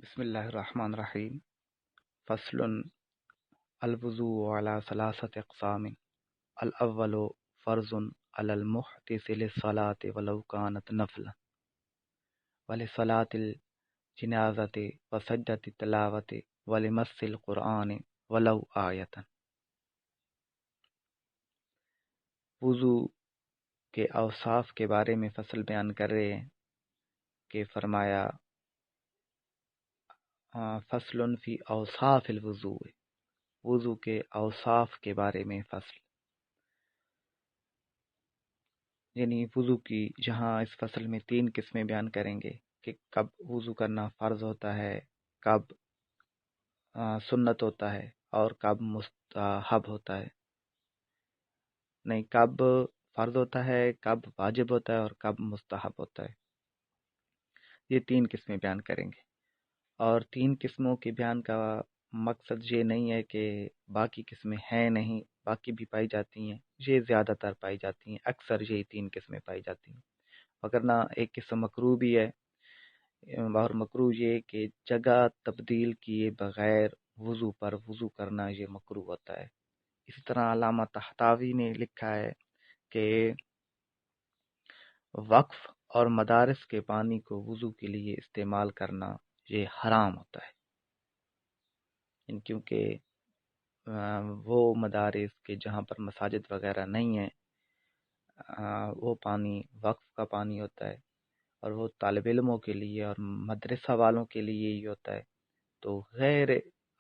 بسم اللہ الرحمن الرحیم فصل الوضوء على ثلاثة اقسام الاول فرض على المحدث للصلاة ولو كانت نفلا ولصلاة الجنازة وسجدة التلاوة ولمس القرآن ولو آیة۔ وضو کے اوصاف کے بارے میں فصل بیان کر رہے ہیں کہ فرمایا فصل فی اوصاف الوضوء، وضو کے اوصاف کے بارے میں فصل، یعنی وضو کی جہاں اس فصل میں 3 قسمیں بیان کریں گے کہ کب وضو کرنا فرض ہوتا ہے، کب سنت ہوتا ہے اور کب مستحب ہوتا ہے، نہیں کب فرض ہوتا ہے، کب واجب ہوتا ہے اور کب مستحب ہوتا ہے۔ یہ 3 قسمیں بیان کریں گے، اور 3 قسموں کے بیان کا مقصد یہ نہیں ہے کہ باقی قسمیں ہیں نہیں، باقی بھی پائی جاتی ہیں، یہ زیادہ تر پائی جاتی ہیں، اکثر یہی 3 قسمیں پائی جاتی ہیں، وگرنہ ایک قسم مکروہ بھی ہے، اور مکروہ یہ کہ جگہ تبدیل کیے بغیر وضو پر وضو کرنا یہ مکروہ ہوتا ہے۔ اسی طرح علامہ طحطاوی نے لکھا ہے کہ وقف اور مدارس کے پانی کو وضو کے لیے استعمال کرنا یہ حرام ہوتا ہے، کیونکہ وہ مدارس کے جہاں پر مساجد وغیرہ نہیں ہیں، وہ پانی وقف کا پانی ہوتا ہے، اور وہ طالب علموں کے لیے اور مدرسہ والوں کے لیے ہی ہوتا ہے، تو غیر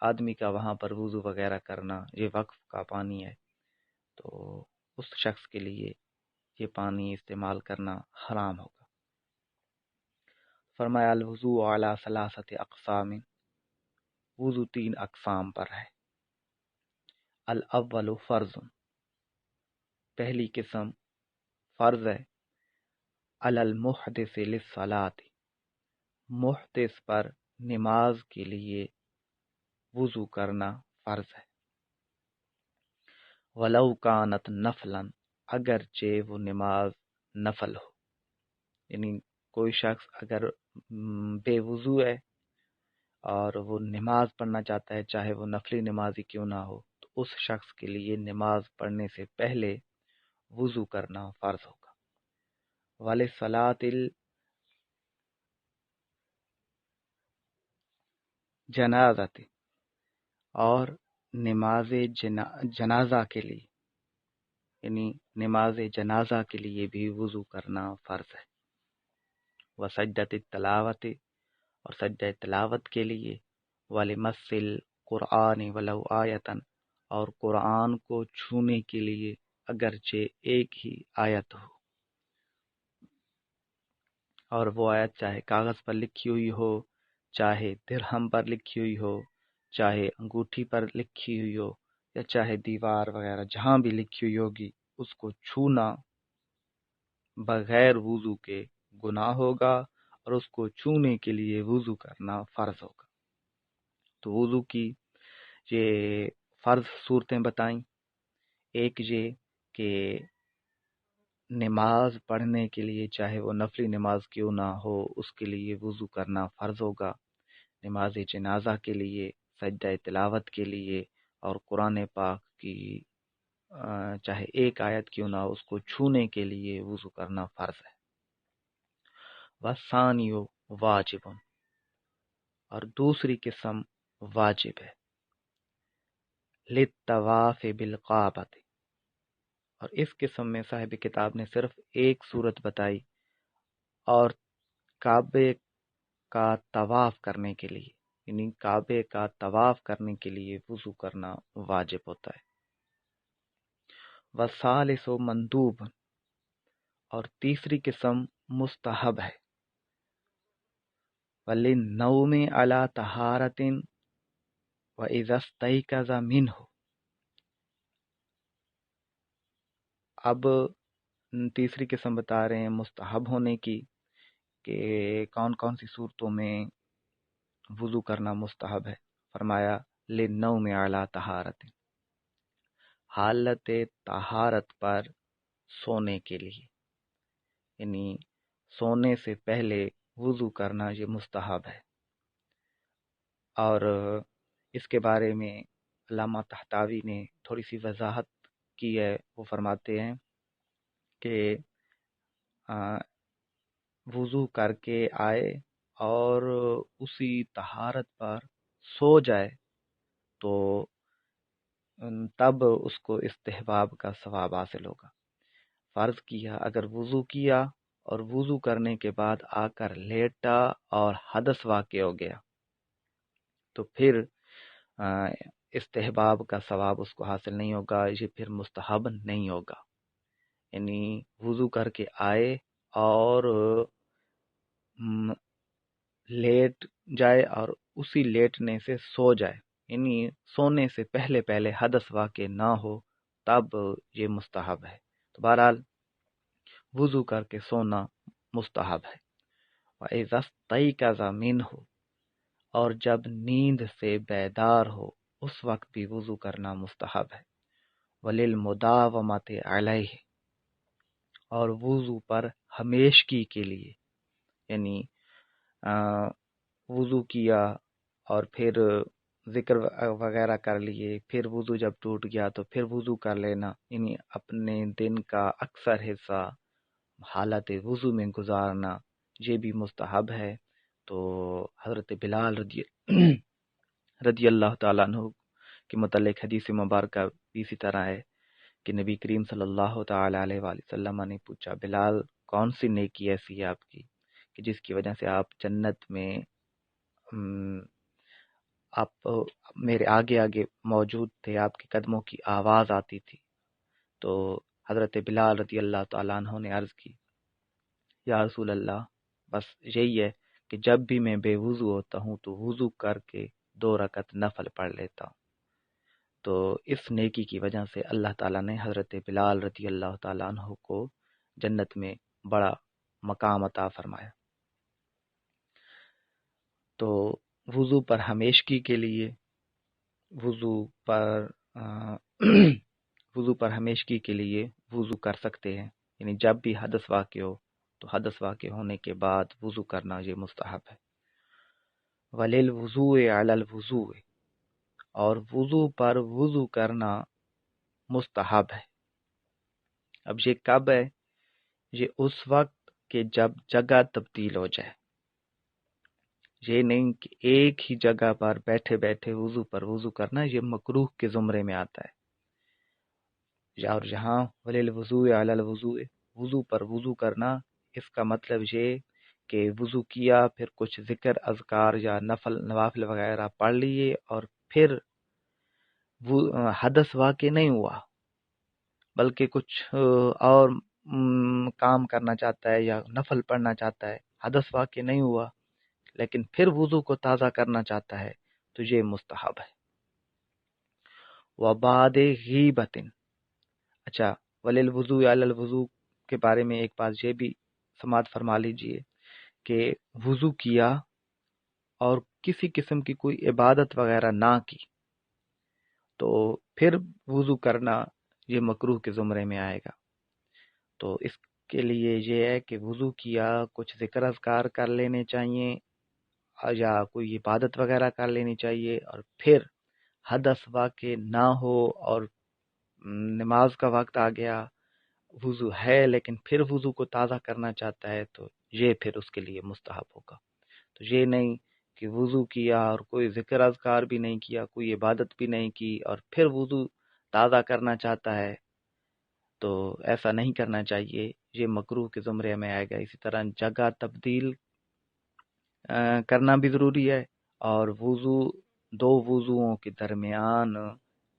آدمی کا وہاں پر وضو وغیرہ کرنا یہ وقف کا پانی ہے، تو اس شخص کے لیے یہ پانی استعمال کرنا حرام ہوگا۔ فرمایا الوضوء علی ثلاثة اقسام، وضو 3 اقسام پر ہے۔ الاول فرض، پہلی قسم فرض ہے، علی المحدث للصلاۃ، محدث پر نماز کے لیے وضو کرنا فرض ہے، ولو کانت نفلا، اگرچہ وہ نماز نفل ہو، یعنی کوئی شخص اگر بے وضو ہے اور وہ نماز پڑھنا چاہتا ہے، چاہے وہ نفلی نماز ہی کیوں نہ ہو، تو اس شخص کے لیے نماز پڑھنے سے پہلے وضو کرنا فرض ہوگا۔ وَلِصَلَاةِ الجنازۃ، اور نماز جنازہ کے لیے، یعنی نماز جنازہ کے لیے بھی وضو کرنا فرض ہے۔ وسجدۃ التلاوت، اور سجدہ تلاوت کے لیے، وَلِمَسِّ القرآن وَلَوْ آیَةً، اور قرآن کو چھونے کے لیے اگرچہ ایک ہی آیت ہو، اور وہ آیت چاہے کاغذ پر لکھی ہوئی ہو، چاہے درہم پر لکھی ہوئی ہو، چاہے انگوٹھی پر لکھی ہوئی ہو، یا چاہے دیوار وغیرہ جہاں بھی لکھی ہوئی ہوگی، اس کو چھونا بغیر وضو کے گناہ ہوگا، اور اس کو چھونے کے لیے وضو کرنا فرض ہوگا۔ تو وضو کی یہ فرض صورتیں بتائیں، ایک یہ کہ نماز پڑھنے کے لیے چاہے وہ نفلی نماز کیوں نہ ہو، اس کے لیے وضو کرنا فرض ہوگا، نماز جنازہ کے لیے، سجدہ تلاوت کے لیے، اور قرآن پاک کی چاہے ایک آیت کیوں نہ ہو، اس کو چھونے کے لیے وضو کرنا فرض ہے۔ وَالثَّانِيُ واجب، اور دوسری قسم واجب ہے، للطواف بالکعبۃ، اور اس قسم میں صاحب کتاب نے صرف ایک صورت بتائی، اور کعبے کا طواف کرنے کے لیے، یعنی کعبے کا طواف کرنے کے لیے وضو کرنا واجب ہوتا ہے۔ وَالثالث مندوب، اور تیسری قسم مستحب ہے، وَلِلنَّوْمِ عَلَى طَهَارَةٍ وَإِذَا اسْتَيْقَظَ مِنْهُ، اب تیسری قسم بتا رہے ہیں مستحب ہونے کی، کہ کون کون سی صورتوں میں وضو کرنا مستحب ہے۔ فرمایا للنوم علی طہارت، حالت طہارت پر سونے کے لیے، یعنی سونے سے پہلے وضو کرنا یہ مستحب ہے۔ اور اس کے بارے میں علامہ طحطاوی نے تھوڑی سی وضاحت کی ہے. وہ فرماتے ہیں کہ وضو کر کے آئے اور اسی طہارت پر سو جائے تو تب اس کو استحباب کا ثواب حاصل ہوگا. فرض کیا اگر وضو کیا اور وضو کرنے کے بعد آ کر لیٹا اور حدث واقع ہو گیا تو پھر استحباب کا ثواب اس کو حاصل نہیں ہوگا، یہ پھر مستحب نہیں ہوگا. یعنی وضو کر کے آئے اور لیٹ جائے اور اسی لیٹنے سے سو جائے، یعنی سونے سے پہلے پہلے حدث واقع نہ ہو، تب یہ مستحب ہے. تو بہرحال وضو کر کے سونا مستحب ہے. وَإِذَا اسْتَيْقَظَ مِنْهُ، اور جب نیند سے بیدار ہو اس وقت بھی وضو کرنا مستحب ہے. وَلِلْمُدَاوَمَةِ عَلَيْهِ، اور وضو پر ہمیشگی کے لیے، یعنی وضو کیا اور پھر ذکر وغیرہ کر لیے، پھر وضو جب ٹوٹ گیا تو پھر وضو کر لینا، یعنی اپنے دن کا اکثر حصہ حالت وضو میں گزارنا، یہ بھی مستحب ہے. تو حضرت بلال رضی اللہ تعالیٰ عنہ کے متعلق حدیث مبارکہ بھی اسی طرح ہے کہ نبی کریم صلی اللہ تعالیٰ علیہ وآلہ وسلم نے پوچھا، بلال کون سی نیکی ایسی ہے آپ کی کہ جس کی وجہ سے آپ جنت میں آپ میرے آگے آگے موجود تھے، آپ کے قدموں کی آواز آتی تھی. تو حضرت بلال رضی اللہ تعالیٰ عنہ نے عرض کی، یا رسول اللہ، بس یہی ہے کہ جب بھی میں بے وضو ہوتا ہوں تو وضو کر کے 2 رکعت نفل پڑھ لیتا ہوں. تو اس نیکی کی وجہ سے اللہ تعالیٰ نے حضرت بلال رضی اللہ تعالیٰ عنہ کو جنت میں بڑا مقام عطا فرمایا. تو وضو پر ہمیشگی کے لیے وضو پر ہمیشگی کے لیے وضو کر سکتے ہیں، یعنی جب بھی حدث واقع ہو تو حدث واقع ہونے کے بعد وضو کرنا یہ مستحب ہے. وَلِلْوُضُوءِ عَلَى الْوُضُوءِ، اور وضو پر وضو کرنا مستحب ہے. اب یہ کب ہے؟ یہ اس وقت کہ جب جگہ تبدیل ہو جائے. یہ نہیں کہ ایک ہی جگہ پر بیٹھے بیٹھے وضو پر وضو کرنا، یہ مکروہ کے زمرے میں آتا ہے. اور یہاں وَلِلْوُضُوءِ عَلَى الْوُضُوءِ، وضو پر وضو کرنا، اس کا مطلب یہ کہ وضو کیا، پھر کچھ ذکر اذکار یا نوافل وغیرہ پڑھ لیے اور پھر حدث واقع نہیں ہوا بلکہ کچھ اور کام کرنا چاہتا ہے یا نفل پڑھنا چاہتا ہے، حدث واقع نہیں ہوا لیکن پھر وضو کو تازہ کرنا چاہتا ہے تو یہ مستحب ہے. وَبَعْدِ غِیبَةٍ، اچھا وَلِلْوُضُوءِ عَلَى الْوُضُوء کے بارے میں ایک بات یہ بھی سماعت فرما لیجئے کہ وضو کیا اور کسی قسم کی کوئی عبادت وغیرہ نہ کی تو پھر وضو کرنا یہ مکروہ کے زمرے میں آئے گا. تو اس کے لیے یہ ہے کہ وضو کیا، کچھ ذکر اذکار کر لینے چاہیے یا کوئی عبادت وغیرہ کر لینی چاہیے، اور پھر حدث واقع نہ ہو اور نماز کا وقت آ گیا، وضو ہے لیکن پھر وضو کو تازہ کرنا چاہتا ہے تو یہ پھر اس کے لیے مستحب ہوگا. تو یہ نہیں کہ وضو کیا اور کوئی ذکر اذکار بھی نہیں کیا، کوئی عبادت بھی نہیں کی اور پھر وضو تازہ کرنا چاہتا ہے، تو ایسا نہیں کرنا چاہیے، یہ مکروہ کے زمرے میں آئے گا. اسی طرح جگہ تبدیل کرنا بھی ضروری ہے، اور دو وضوؤں کے درمیان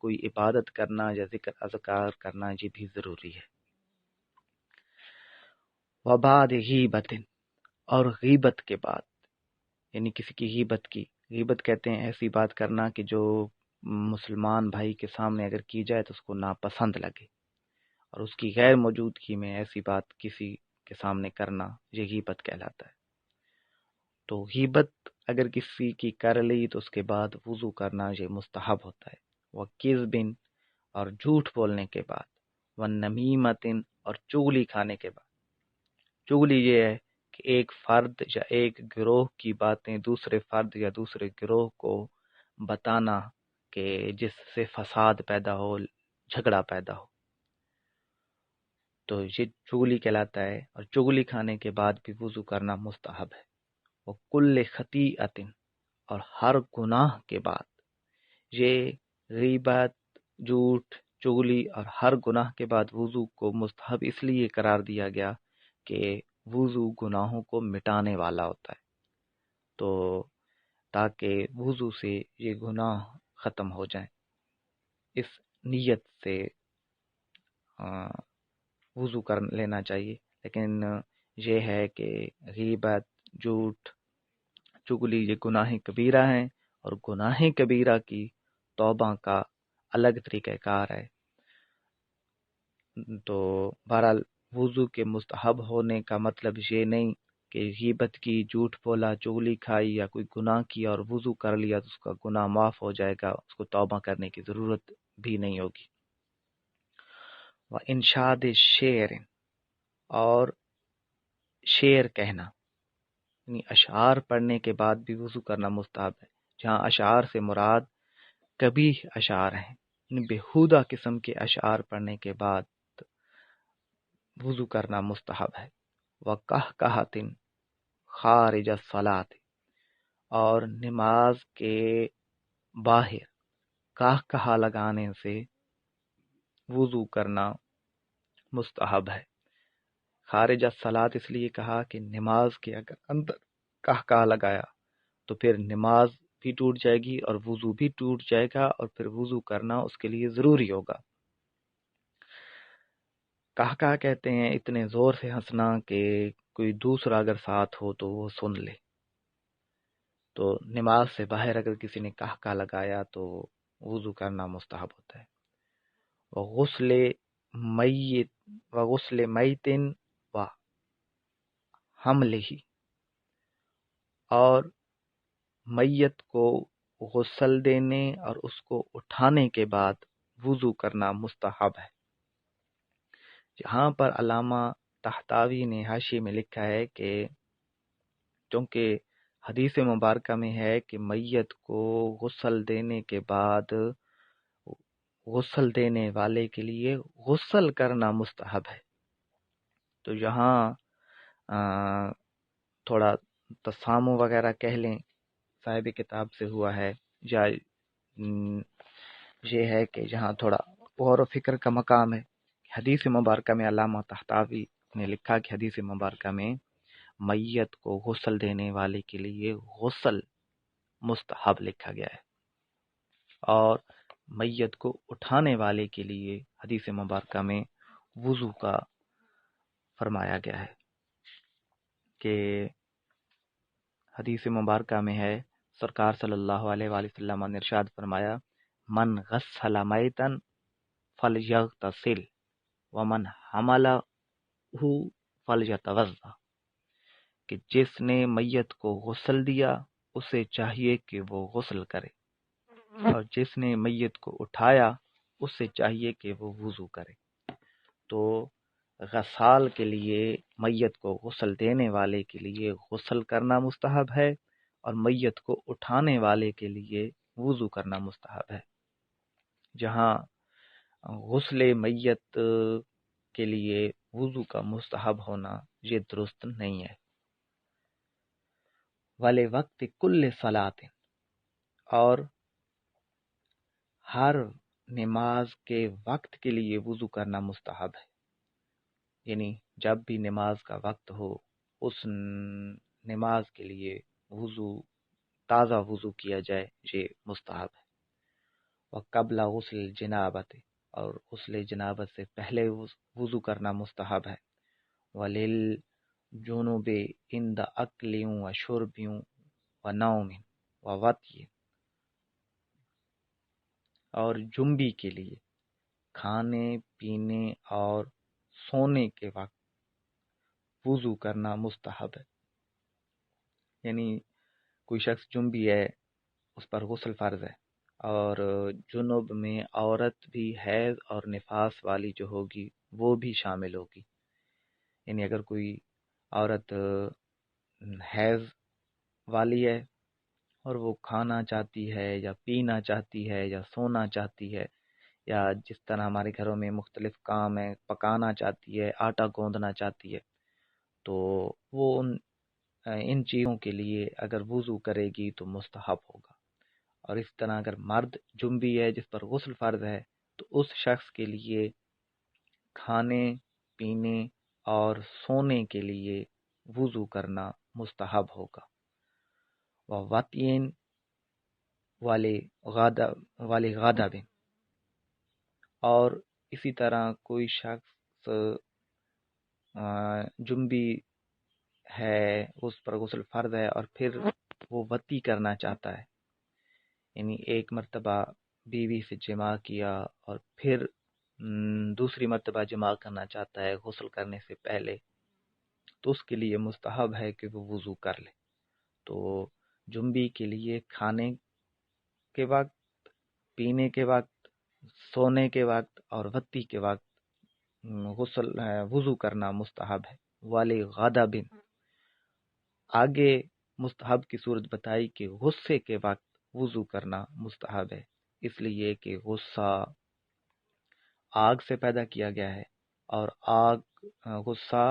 کوئی عبادت کرنا یا ذکر اذکار کرنا یہ بھی ضروری ہے. وَبَعْدِ غِیبَةٍ، اور غیبت کے بعد، یعنی کسی کی غیبت کہتے ہیں ایسی بات کرنا کہ جو مسلمان بھائی کے سامنے اگر کی جائے تو اس کو ناپسند لگے، اور اس کی غیر موجودگی میں ایسی بات کسی کے سامنے کرنا یہ غیبت کہلاتا ہے. تو غیبت اگر کسی کی کر لی تو اس کے بعد وضو کرنا یہ مستحب ہوتا ہے. وَکِذْبٍ، اور جھوٹ بولنے کے بعد. وَنَمِیمَةٍ، اور چغلی کھانے کے بعد. چغلی یہ ہے کہ ایک فرد یا ایک گروہ کی باتیں دوسرے فرد یا دوسرے گروہ کو بتانا کہ جس سے فساد پیدا ہو، جھگڑا پیدا ہو، تو یہ چغلی کہلاتا ہے۔ اور چغلی کھانے کے بعد بھی وضو کرنا مستحب ہے۔ وہ کل خطیئت، اور ہر گناہ کے بعد، یہ غیبت، جھوٹ، چغلی اور ہر گناہ کے بعد وضو کو مستحب اس لیے قرار دیا گیا کہ وضو گناہوں کو مٹانے والا ہوتا ہے، تو تاکہ وضو سے یہ گناہ ختم ہو جائیں، اس نیت سے وضو کر لینا چاہیے۔ لیکن یہ ہے کہ غیبت، جھوٹ، چغلی یہ گناہ کبیرہ ہیں، اور گناہ کبیرہ کی توبہ کا الگ طریقہ کار ہے۔ تو بہرحال وضو کے مستحب ہونے کا مطلب یہ نہیں کہ غیبت کی، جھوٹ بولا، چغلی کھائی یا کوئی گناہ کیا اور وضو کر لیا تو اس کا گناہ معاف ہو جائے گا، اس کو توبہ کرنے کی ضرورت بھی نہیں ہوگی۔ وَإِنشَادِ شعر، اور شعر کہنا، یعنی اشعار پڑھنے کے بعد بھی وضو کرنا مستحب ہے۔ جہاں اشعار سے مراد کبیح اشعار ہیں، یعنی بےہودہ قسم کے اشعار پڑھنے کے بعد وضو کرنا مستحب ہے۔ وَقَہْقَہَةٍ خارج الصلاۃ، اور نماز کے باہر کہا لگانے سے وضو کرنا مستحب ہے۔ خارج الصلاۃ اس لیے کہا کہ نماز کے اگر اندر کہا لگایا تو پھر نماز بھی ٹوٹ جائے گی اور وضو بھی ٹوٹ جائے گا، اور پھر وضو کرنا اس کے لیے ضروری ہوگا۔ کہا کہتے ہیں اتنے زور سے ہنسنا کہ کوئی دوسرا اگر ساتھ ہو تو وہ سن لے۔ تو نماز سے باہر اگر کسی نے کہا لگایا تو وضو کرنا مستحب ہوتا ہے۔ وغسل میت، وغسل میتن و حملہ، اور میت کو غسل دینے اور اس کو اٹھانے کے بعد وضو کرنا مستحب ہے۔ جہاں پر علامہ طحطاوی نے حاشیے میں لکھا ہے کہ چونکہ حدیث مبارکہ میں ہے کہ میت کو غسل دینے کے بعد غسل دینے والے کے لیے غسل کرنا مستحب ہے، تو یہاں تھوڑا تسامو وغیرہ کہہ لیں صاحب کتاب سے ہوا ہے، یا یہ ہے کہ جہاں تھوڑا غور و فکر کا مقام ہے۔ حدیث مبارکہ میں علامہ طحطاوی نے لکھا کہ حدیث مبارکہ میں میت کو غسل دینے والے کے لیے غسل مستحب لکھا گیا ہے، اور میت کو اٹھانے والے کے لیے حدیث مبارکہ میں وضو کا فرمایا گیا ہے۔ کہ حدیث مبارکہ میں ہے سرکار صلی اللہ علیہ وآلہ وسلم نے ارشاد فرمایا، من غسل میتا فلیغتسل ومن حملہ فلیتوضا، کہ جس نے میت کو غسل دیا اسے چاہیے کہ وہ غسل کرے، اور جس نے میت کو اٹھایا اسے چاہیے کہ وہ وضو کرے۔ تو غسال کے لیے، میت کو غسل دینے والے کے لیے غسل کرنا مستحب ہے، اور میت کو اٹھانے والے کے لیے وضو کرنا مستحب ہے۔ جہاں غسل میت کے لیے وضو کا مستحب ہونا یہ درست نہیں ہے۔ والے وقت کل صلاۃ، اور ہر نماز کے وقت کے لیے وضو کرنا مستحب ہے، یعنی جب بھی نماز کا وقت ہو اس نماز کے لیے تازہ وضو کیا جائے، یہ مستحب ہے۔ وقبل غسل جنابت، اور غسل جنابت سے پہلے وضو کرنا مستحب ہے۔ وللجنوب عند اکل و شرب و نوم و وطی، اور جنبی کے لیے کھانے پینے اور سونے کے وقت وضو کرنا مستحب ہے، یعنی کوئی شخص جنبی ہے اس پر غسل فرض ہے، اور جنوب میں عورت بھی حیض اور نفاس والی جو ہوگی وہ بھی شامل ہوگی، یعنی اگر کوئی عورت حیض والی ہے اور وہ کھانا چاہتی ہے یا پینا چاہتی ہے یا سونا چاہتی ہے، یا جس طرح ہمارے گھروں میں مختلف کام ہے، پکانا چاہتی ہے، آٹا گوندنا چاہتی ہے، تو وہ ان چیزوں کے لیے اگر وضو کرے گی تو مستحب ہوگا۔ اور اس طرح اگر مرد جنبی ہے جس پر غسل فرض ہے تو اس شخص کے لیے کھانے پینے اور سونے کے لیے وضو کرنا مستحب ہوگا۔ وَوَطْئٍ وَلِغَضَبٍ، اور اسی طرح کوئی شخص جنبی ہے، اس پر غسل فرض ہے اور پھر وہ وطی کرنا چاہتا ہے، یعنی ایک مرتبہ بیوی سے جماع کیا اور پھر دوسری مرتبہ جماع کرنا چاہتا ہے غسل کرنے سے پہلے، تو اس کے لیے مستحب ہے کہ وہ وضو کر لے۔ تو جنبی کے لیے کھانے کے وقت، پینے کے وقت، سونے کے وقت اور وطی کے وقت وضو کرنا مستحب ہے۔ وَلِغَضَبٍ، آگے مستحب کی صورت بتائی کہ غصے کے وقت وضو کرنا مستحب ہے، اس لیے کہ غصہ آگ سے پیدا کیا گیا ہے، اور غصہ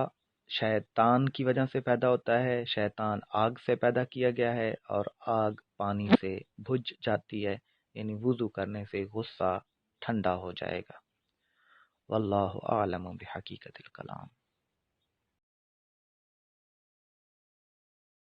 شیطان کی وجہ سے پیدا ہوتا ہے، شیطان آگ سے پیدا کیا گیا ہے، اور آگ پانی سے بجھ جاتی ہے، یعنی وضو کرنے سے غصہ ٹھنڈا ہو جائے گا۔ واللہ اعلم بحقیقت الکلام۔